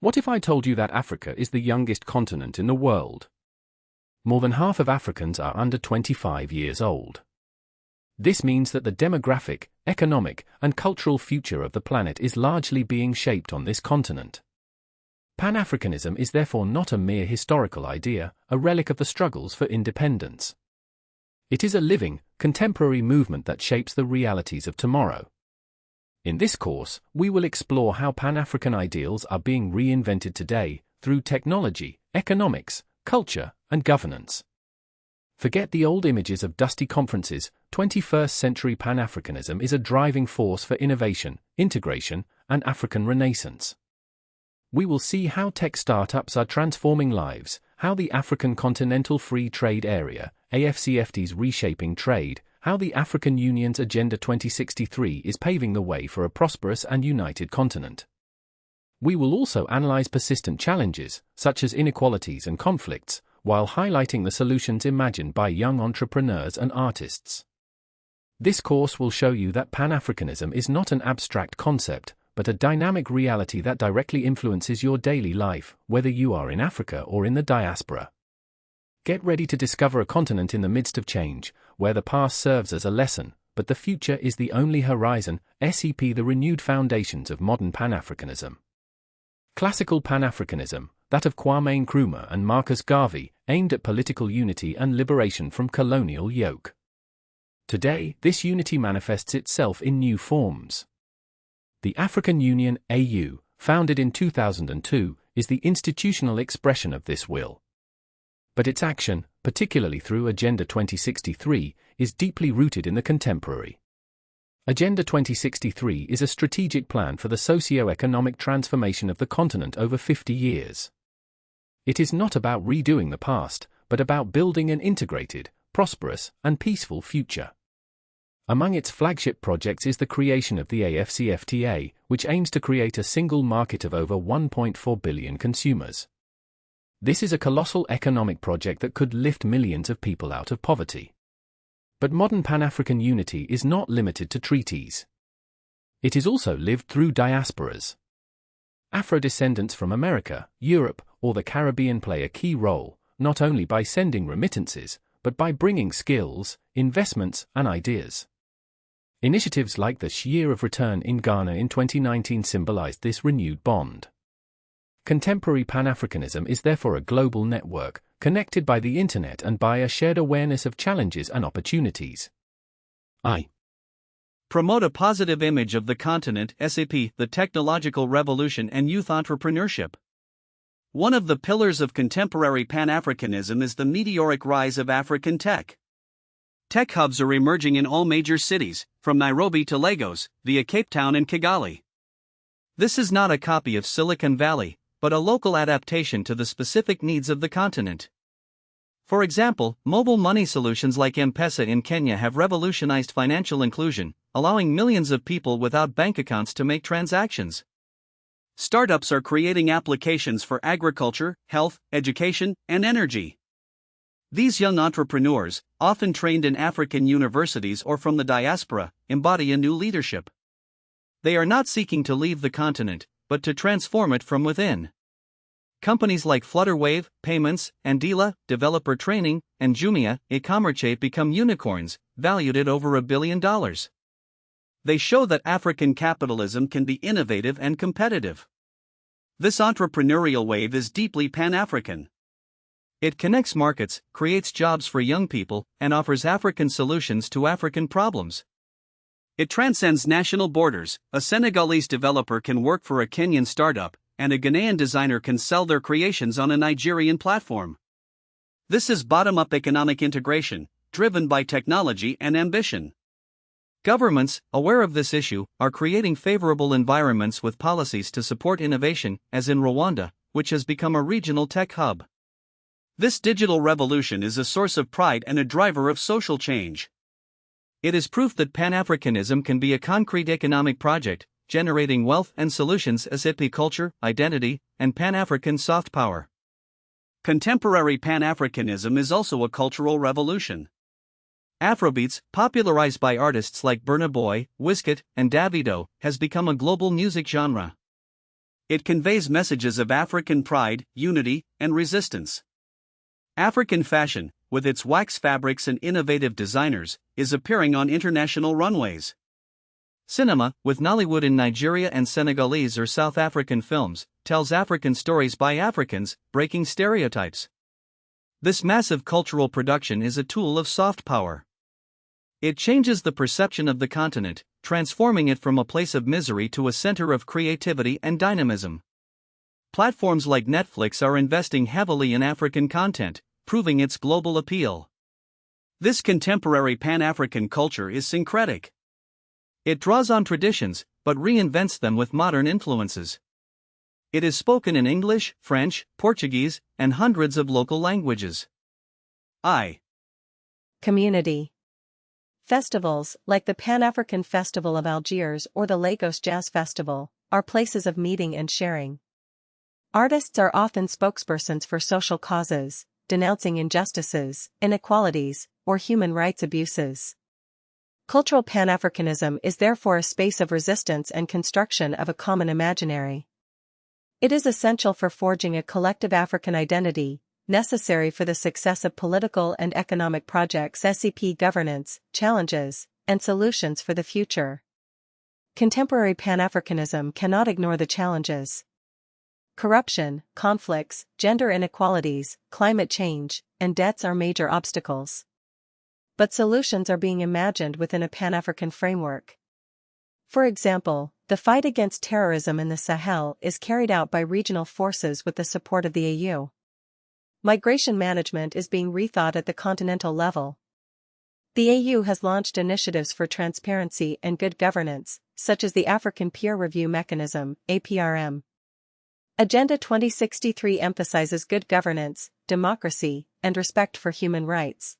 What if I told you that Africa is the youngest continent in the world? More than half of Africans are under 25 years old. This means that the demographic, economic, and cultural future of the planet is largely being shaped on this continent. Pan-Africanism is therefore not a mere historical idea, a relic of the struggles for independence. It is a living, contemporary movement that shapes the realities of tomorrow. In this course, we will explore how Pan-African ideals are being reinvented today through technology, economics, culture, and governance. Forget the old images of dusty conferences. 21st century Pan-Africanism is a driving force for innovation, integration, and African renaissance. We will see how tech startups are transforming lives, how the African Continental Free Trade Area, AfCFTA, is reshaping trade, how the African Union's Agenda 2063 is paving the way for a prosperous and united continent. We will also analyze persistent challenges, such as inequalities and conflicts, while highlighting the solutions imagined by young entrepreneurs and artists. This course will show you that Pan-Africanism is not an abstract concept, but a dynamic reality that directly influences your daily life, whether you are in Africa or in the diaspora. Get ready to discover a continent in the midst of change, where the past serves as a lesson, but the future is the only horizon. SEP, the renewed foundations of modern Pan-Africanism. Classical Pan-Africanism, that of Kwame Nkrumah and Marcus Garvey, aimed at political unity and liberation from colonial yoke. Today, this unity manifests itself in new forms. The African Union, AU, founded in 2002, is the institutional expression of this will. But its action, particularly through Agenda 2063, is deeply rooted in the contemporary. Agenda 2063 is a strategic plan for the socio-economic transformation of the continent over 50 years. It is not about redoing the past, but about building an integrated, prosperous, and peaceful future. Among its flagship projects is the creation of the AfCFTA, which aims to create a single market of over 1.4 billion consumers. This is a colossal economic project that could lift millions of people out of poverty. But modern Pan-African unity is not limited to treaties. It is also lived through diasporas. Afro-descendants from America, Europe, or the Caribbean play a key role, not only by sending remittances, but by bringing skills, investments, and ideas. Initiatives like the Year of Return in Ghana in 2019 symbolized this renewed bond. Contemporary Pan-Africanism is therefore a global network, connected by the internet and by a shared awareness of challenges and opportunities. Promote a positive image of the continent. SAP, the technological revolution and youth entrepreneurship. One of the pillars of contemporary Pan-Africanism is the meteoric rise of African tech. Tech hubs are emerging in all major cities, from Nairobi to Lagos, via Cape Town and Kigali. This is not a copy of Silicon Valley, but a local adaptation to the specific needs of the continent. For example, mobile money solutions like M-Pesa in Kenya have revolutionized financial inclusion, allowing millions of people without bank accounts to make transactions. Startups are creating applications for agriculture, health, education, and energy. These young entrepreneurs, often trained in African universities or from the diaspora, embody a new leadership. They are not seeking to leave the continent, but to transform it from within. Companies like Flutterwave, Payments, Andila, Developer Training, and Jumia, e-commerce become unicorns, valued at over $1 billion. They show that African capitalism can be innovative and competitive. This entrepreneurial wave is deeply Pan-African. It connects markets, creates jobs for young people, and offers African solutions to African problems. It transcends national borders. A Senegalese developer can work for a Kenyan startup, and a Ghanaian designer can sell their creations on a Nigerian platform. This is bottom-up economic integration, driven by technology and ambition. Governments, aware of this issue, are creating favorable environments with policies to support innovation, as in Rwanda, which has become a regional tech hub. This digital revolution is a source of pride and a driver of social change. It is proof that Pan-Africanism can be a concrete economic project, generating wealth and solutions as culture, identity, and Pan-African soft power. Contemporary Pan-Africanism is also a cultural revolution. Afrobeats, popularized by artists like Burna Boy, Wizkid, and Davido, has become a global music genre. It conveys messages of African pride, unity, and resistance. African fashion, with its wax fabrics and innovative designers, is appearing on international runways. Cinema, with Nollywood in Nigeria and Senegalese or South African films, tells African stories by Africans, breaking stereotypes. This massive cultural production is a tool of soft power. It changes the perception of the continent, transforming it from a place of misery to a center of creativity and dynamism. Platforms like Netflix are investing heavily in African content, proving its global appeal. This contemporary Pan-African culture is syncretic. It draws on traditions, but reinvents them with modern influences. It is spoken in English, French, Portuguese, and hundreds of local languages. Community. Festivals, like the Pan-African Festival of Algiers or the Lagos Jazz Festival, are places of meeting and sharing. Artists are often spokespersons for social causes, denouncing injustices, inequalities, or human rights abuses. Cultural Pan-Africanism is therefore a space of resistance and construction of a common imaginary. It is essential for forging a collective African identity, necessary for the success of political and economic projects, SCP governance, challenges, and solutions for the future. Contemporary Pan-Africanism cannot ignore the challenges. Corruption, conflicts, gender inequalities, climate change, and debts are major obstacles. But solutions are being imagined within a Pan-African framework. For example, the fight against terrorism in the Sahel is carried out by regional forces with the support of the AU. Migration management is being rethought at the continental level. The AU has launched initiatives for transparency and good governance, such as the African Peer Review Mechanism, APRM. Agenda 2063 emphasizes good governance, democracy, and respect for human rights.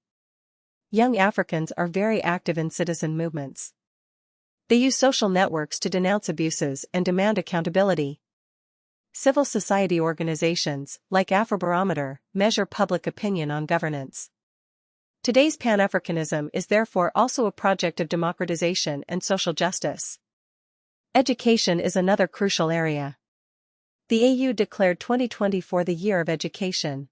Young Africans are very active in citizen movements. They use social networks to denounce abuses and demand accountability. Civil society organizations, like Afrobarometer, measure public opinion on governance. Today's Pan-Africanism is therefore also a project of democratization and social justice. Education is another crucial area. The AU declared 2024 the Year of Education.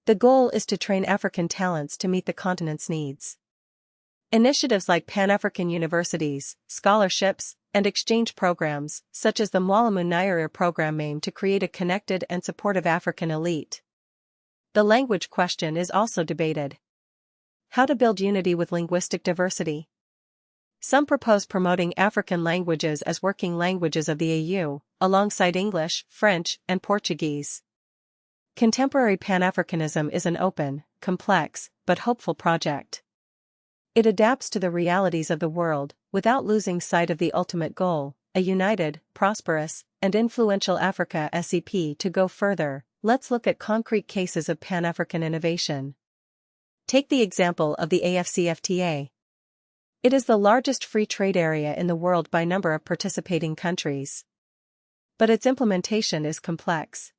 The goal is to train African talents to meet the continent's needs. Initiatives like Pan-African universities, scholarships, and exchange programs, such as the Mwalimu Nyerere program, aim to create a connected and supportive African elite. The language question is also debated. How to build unity with linguistic diversity? Some propose promoting African languages as working languages of the AU, alongside English, French, and Portuguese. Contemporary Pan-Africanism is an open, complex, but hopeful project. It adapts to the realities of the world, without losing sight of the ultimate goal, a united, prosperous, and influential Africa. SCP. To go further, let's look at concrete cases of Pan-African innovation. Take the example of the AFCFTA. It is the largest free trade area in the world by number of participating countries. But its implementation is complex.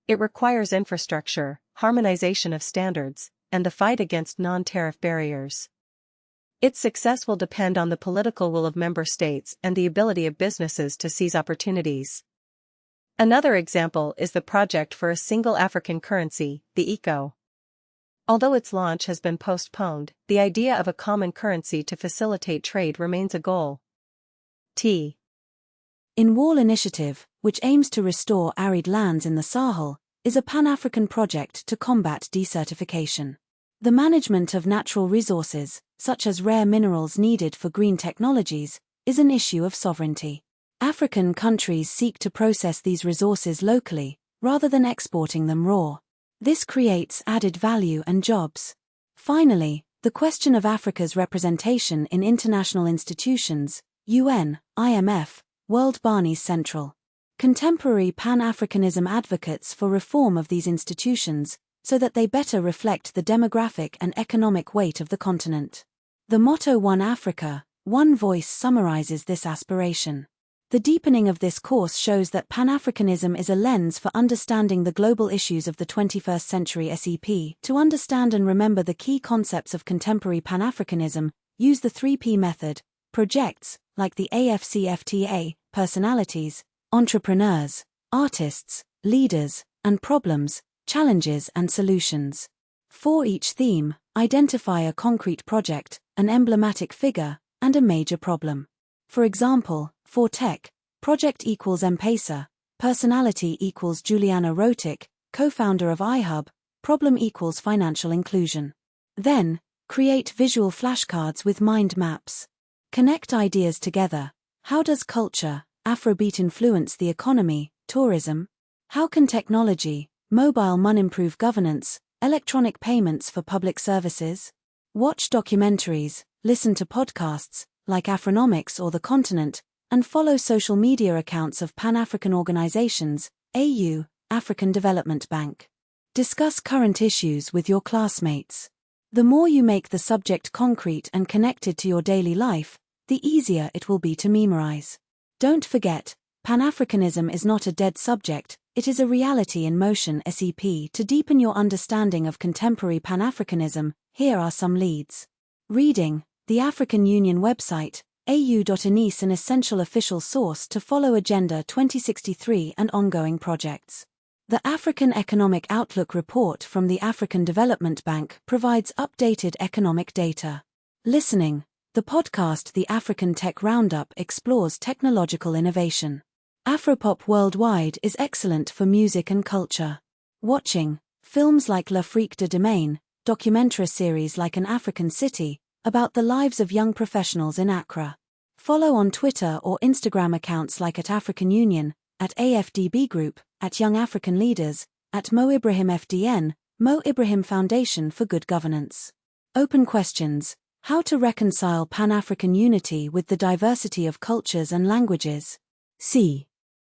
It requires infrastructure, harmonization of standards, and the fight against non-tariff barriers. Its success will depend on the political will of member states and the ability of businesses to seize opportunities. Another example is the project for a single African currency, the ECO. Although its launch has been postponed, the idea of a common currency to facilitate trade remains a goal. In Wall Initiative, which aims to restore arid lands in the Sahel, is a Pan-African project to combat desertification. The management of natural resources, such as rare minerals needed for green technologies, is an issue of sovereignty. African countries seek to process these resources locally, rather than exporting them raw. This creates added value and jobs. Finally, the question of Africa's representation in international institutions, UN, IMF, World Bank is central. Contemporary Pan-Africanism advocates for reform of these institutions, so that they better reflect the demographic and economic weight of the continent. The motto One Africa, One Voice summarizes this aspiration. The deepening of this course shows that Pan-Africanism is a lens for understanding the global issues of the 21st century. SEP. To understand and remember the key concepts of contemporary Pan-Africanism, use the 3P method. Projects, like the AFCFTA, personalities, entrepreneurs, artists, leaders, and problems, challenges and solutions. For each theme, identify a concrete project, an emblematic figure, and a major problem. For example, for tech, project equals M-Pesa, personality equals Juliana Rotic, co-founder of iHub, problem equals financial inclusion. Then, create visual flashcards with mind maps. Connect ideas together. How does culture, Afrobeat influence the economy, tourism? How can technology, mobile money improve governance, electronic payments for public services? Watch documentaries, listen to podcasts, like Afrinomics or The Continent, and follow social media accounts of Pan-African organizations, AU, African Development Bank. Discuss current issues with your classmates. The more you make the subject concrete and connected to your daily life, the easier it will be to memorize. Don't forget, Pan-Africanism is not a dead subject, it is a reality in motion. SEP. To deepen your understanding of contemporary Pan-Africanism, here are some leads. Reading, the African Union website, au.anis, an essential official source to follow Agenda 2063 and ongoing projects. The African Economic Outlook report from the African Development Bank provides updated economic data. Listening, the podcast The African Tech Roundup explores technological innovation. Afropop Worldwide is excellent for music and culture. Watching, films like L'Afrique de Demain, documentary series like An African City, about the lives of young professionals in Accra. Follow on Twitter or Instagram accounts like at African Union, at AFDB Group, at Young African Leaders, at Mo Ibrahim FDN, Mo Ibrahim Foundation for Good Governance. Open questions: how to reconcile Pan-African unity with the diversity of cultures and languages? C.